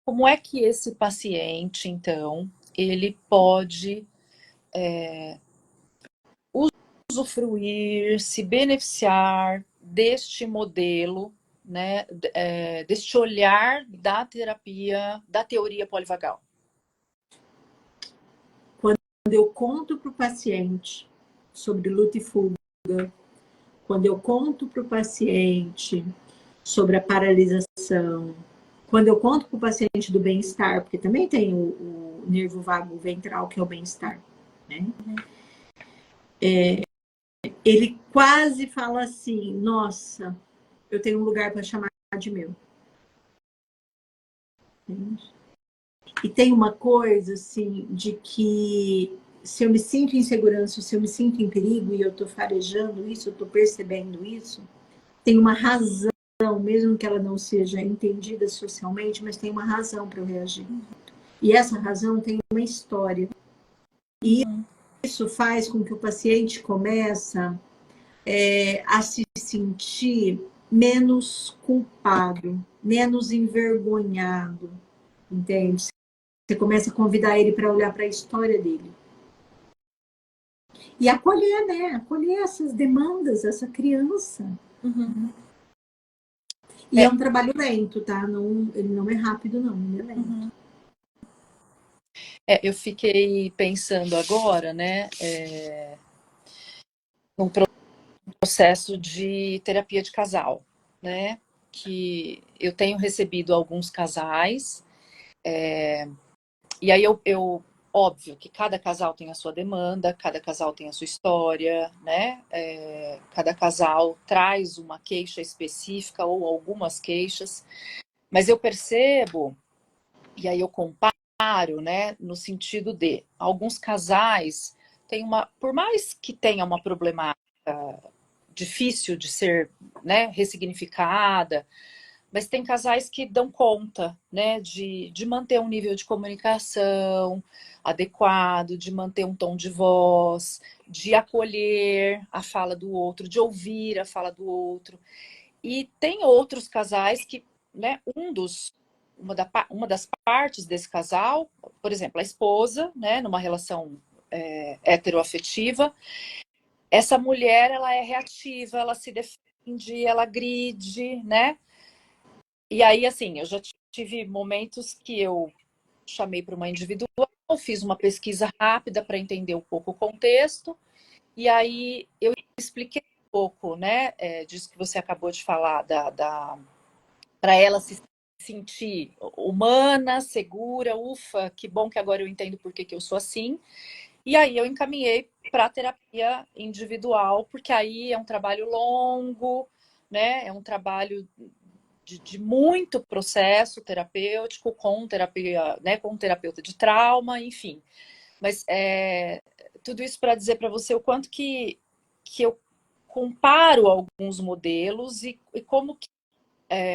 como é que esse paciente, então, ele pode usufruir, se beneficiar deste modelo, né, deste olhar da terapia, da teoria polivagal? Quando eu conto para o paciente sobre luta e fuga, quando eu conto para o paciente sobre a paralisação, quando eu conto para o paciente do bem-estar, porque também tem o nervo vago ventral, que é o bem-estar, né? Ele quase fala assim, nossa, eu tenho um lugar para chamar de meu. Entende? E tem uma coisa, assim, de que se eu me sinto em segurança, se eu me sinto em perigo e eu estou farejando isso, eu estou percebendo isso, tem uma razão, mesmo que ela não seja entendida socialmente, mas tem uma razão para eu reagir. E essa razão tem uma história. E isso faz com que o paciente começa a se sentir menos culpado, menos envergonhado, entende? Você começa a convidar ele para olhar para a história dele. E acolher, né? Acolher essas demandas, essa criança. Uhum. E é um trabalho lento, tá? Não, ele não é rápido, não, ele é lento. Uhum. Eu fiquei pensando agora, né, num processo de terapia de casal, né, que eu tenho recebido alguns casais, e aí óbvio que cada casal tem a sua demanda, cada casal tem a sua história, né, cada casal traz uma queixa específica ou algumas queixas, mas eu percebo, e aí eu comparo, né, no sentido de alguns casais têm por mais que tenha uma problemática difícil de ser, né, ressignificada, mas tem casais que dão conta, né, de manter um nível de comunicação adequado, de manter um tom de voz, de acolher a fala do outro, de ouvir a fala do outro. E tem outros casais que, né, uma das partes desse casal, por exemplo, a esposa, né, numa relação heteroafetiva, essa mulher, ela é reativa, ela se defende, ela agride, né? E aí, assim, eu já tive momentos que eu chamei para uma individual, fiz uma pesquisa rápida para entender um pouco o contexto, e aí eu expliquei um pouco, né, disso que você acabou de falar, para ela se sentir humana, segura, ufa, que bom que agora eu entendo por que eu sou assim. E aí eu encaminhei para a terapia individual, porque aí é um trabalho longo, né? É um trabalho de muito processo terapêutico com terapia, né? Com terapeuta de trauma, enfim. Mas tudo isso para dizer para você o quanto que eu comparo alguns modelos e como que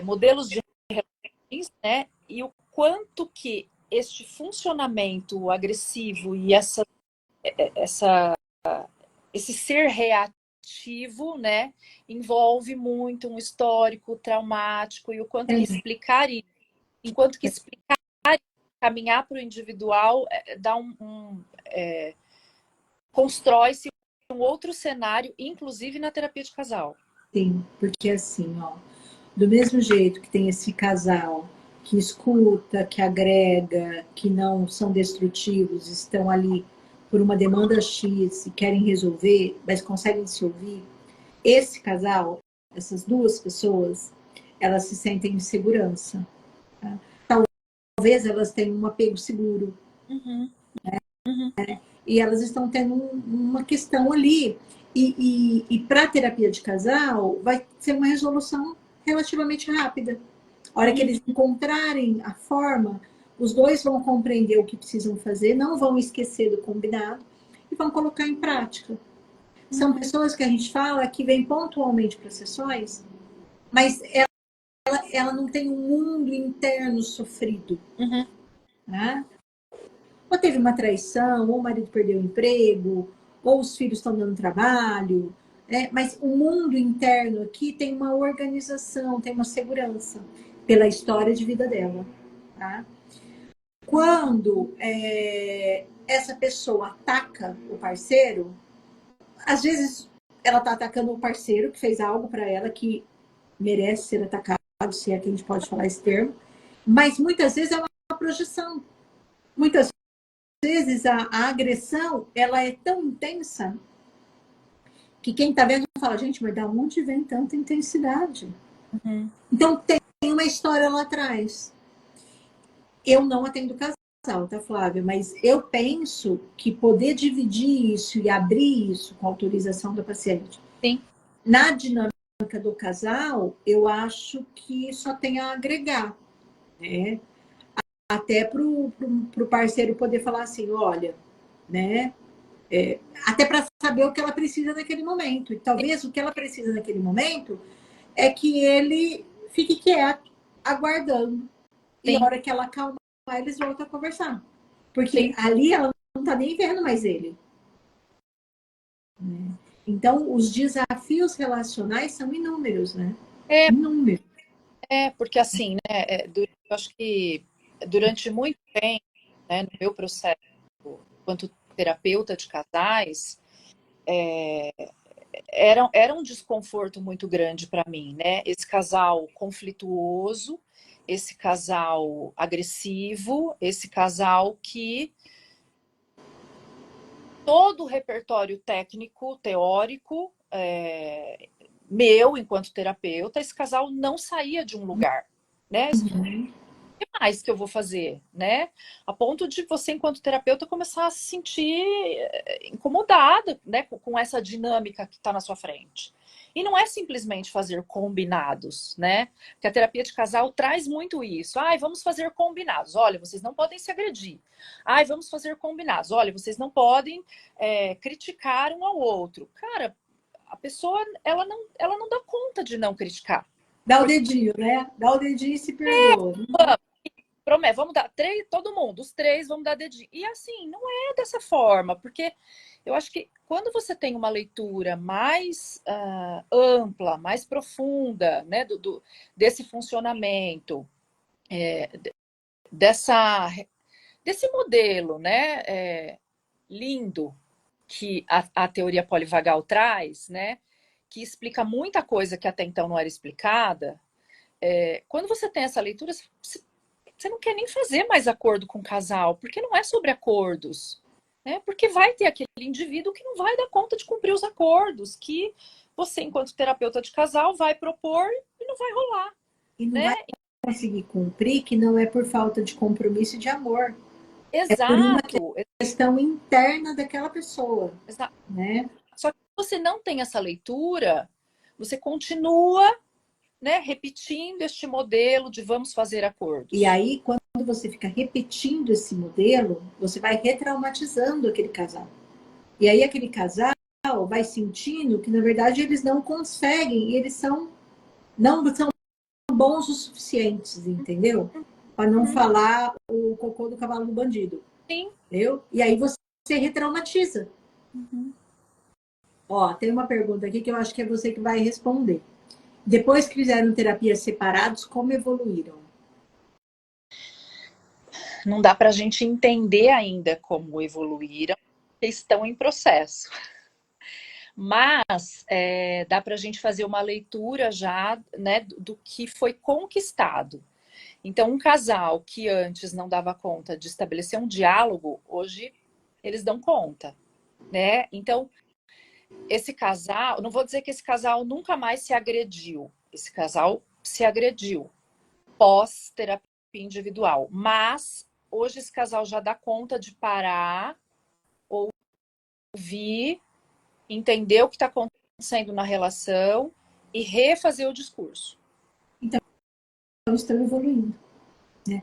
modelos de relações, né? E o quanto que este funcionamento agressivo e esse ser reativo, né, envolve muito um histórico traumático e o quanto que explicar isso, enquanto que explicar, caminhar para o individual, dá constrói-se um outro cenário, inclusive na terapia de casal. Sim, porque assim, ó, do mesmo jeito que tem esse casal que escuta, que agrega, que não são destrutivos, estão ali por uma demanda X e querem resolver, mas conseguem se ouvir, esse casal, essas duas pessoas, elas se sentem em segurança. Tá? Talvez elas tenham um apego seguro. Uhum. Uhum. E elas estão tendo uma questão ali. E para a terapia de casal, vai ser uma resolução relativamente rápida. A hora que eles encontrarem a forma, os dois vão compreender o que precisam fazer, não vão esquecer do combinado e vão colocar em prática. São pessoas que a gente fala que vêm pontualmente para sessões, mas ela não tem um mundo interno sofrido. Uhum. Né? Ou teve uma traição, ou o marido perdeu o emprego, ou os filhos estão dando trabalho. Mas o mundo interno aqui tem uma organização, tem uma segurança pela história de vida dela. tá? Quando essa pessoa ataca o parceiro, às vezes ela está atacando o parceiro que fez algo para ela que merece ser atacado, se é que a gente pode falar esse termo, mas muitas vezes é uma projeção. Muitas vezes a agressão ela é tão intensa que quem está vendo fala, gente, mas da onde vem tanta intensidade? Uhum. Então tem uma história lá atrás. Eu não atendo casal, tá, Flávia? Mas eu penso que poder dividir isso e abrir isso com autorização da paciente Sim. na dinâmica do casal, eu acho que só tem a agregar, né? Até para o parceiro poder falar assim, olha, né? Até para saber o que ela precisa naquele momento. E talvez o que ela precisa naquele momento é que ele fique quieto, aguardando. E a Sim. hora que ela acalmar, eles voltam a conversar. Porque Sim. ali ela não está nem vendo mais ele. Né? Então, os desafios relacionais são inúmeros, né? É, Inúmeros. porque assim, né, eu acho que durante muito tempo, né, no meu processo enquanto terapeuta de casais, era um desconforto muito grande para mim, né? Esse casal conflituoso, esse casal agressivo, esse casal que todo o repertório técnico, teórico, meu enquanto terapeuta, esse casal não saía de um lugar, né? Uhum. O que mais que eu vou fazer, né? A ponto de você, enquanto terapeuta, começar a se sentir incomodada, né, com essa dinâmica que está na sua frente. E não é simplesmente fazer combinados, né? Porque a terapia de casal traz muito isso. Ai, vamos fazer combinados. Olha, vocês não podem se agredir. Ai, vamos fazer combinados. Olha, vocês não podem criticar um ao outro. Cara, a pessoa, ela não dá conta de não criticar. Dá o dedinho, né? Dá o dedinho e se perdoa. Promete, vamos dar três, todo mundo, os três vamos dar dedinho. E assim, não é dessa forma, porque eu acho que quando você tem uma leitura mais ampla, mais profunda, né, desse funcionamento, dessa, desse modelo, né, lindo que a teoria polivagal traz, né, que explica muita coisa que até então não era explicada, quando você tem essa leitura, você não quer nem fazer mais acordo com o casal, porque não é sobre acordos, né? Porque vai ter aquele indivíduo que não vai dar conta de cumprir os acordos, que você, enquanto terapeuta de casal, vai propor e não vai rolar, E não vai né? conseguir cumprir que não é por falta de compromisso e de amor. É por uma Exato, questão interna daquela pessoa, exato. né? Só que você não tem essa leitura, você continua, né, repetindo este modelo de vamos fazer E acordos. aí, quando você fica repetindo esse modelo, você vai retraumatizando aquele casal. E aí, aquele casal vai sentindo que, na verdade, eles não conseguem, eles não são bons o suficientes, entendeu? Para não Uhum. falar o cocô do cavalo do bandido, Sim. entendeu? E aí você retraumatiza. Uhum. Ó, tem uma pergunta aqui que eu acho que é você que vai responder. Depois que fizeram terapias separados, como evoluíram? Não dá para a gente entender ainda como evoluíram, porque estão em processo. Mas dá para a gente fazer uma leitura já, né, do que foi conquistado. Então, um casal que antes não dava conta de estabelecer um diálogo, hoje eles dão conta, né? Então, esse casal, não vou dizer que esse casal nunca mais se agrediu. Esse casal se agrediu pós-terapia individual, mas hoje esse casal já dá conta de parar, ouvir, entender o que está acontecendo na relação e refazer o discurso. Então, estão evoluindo. Né?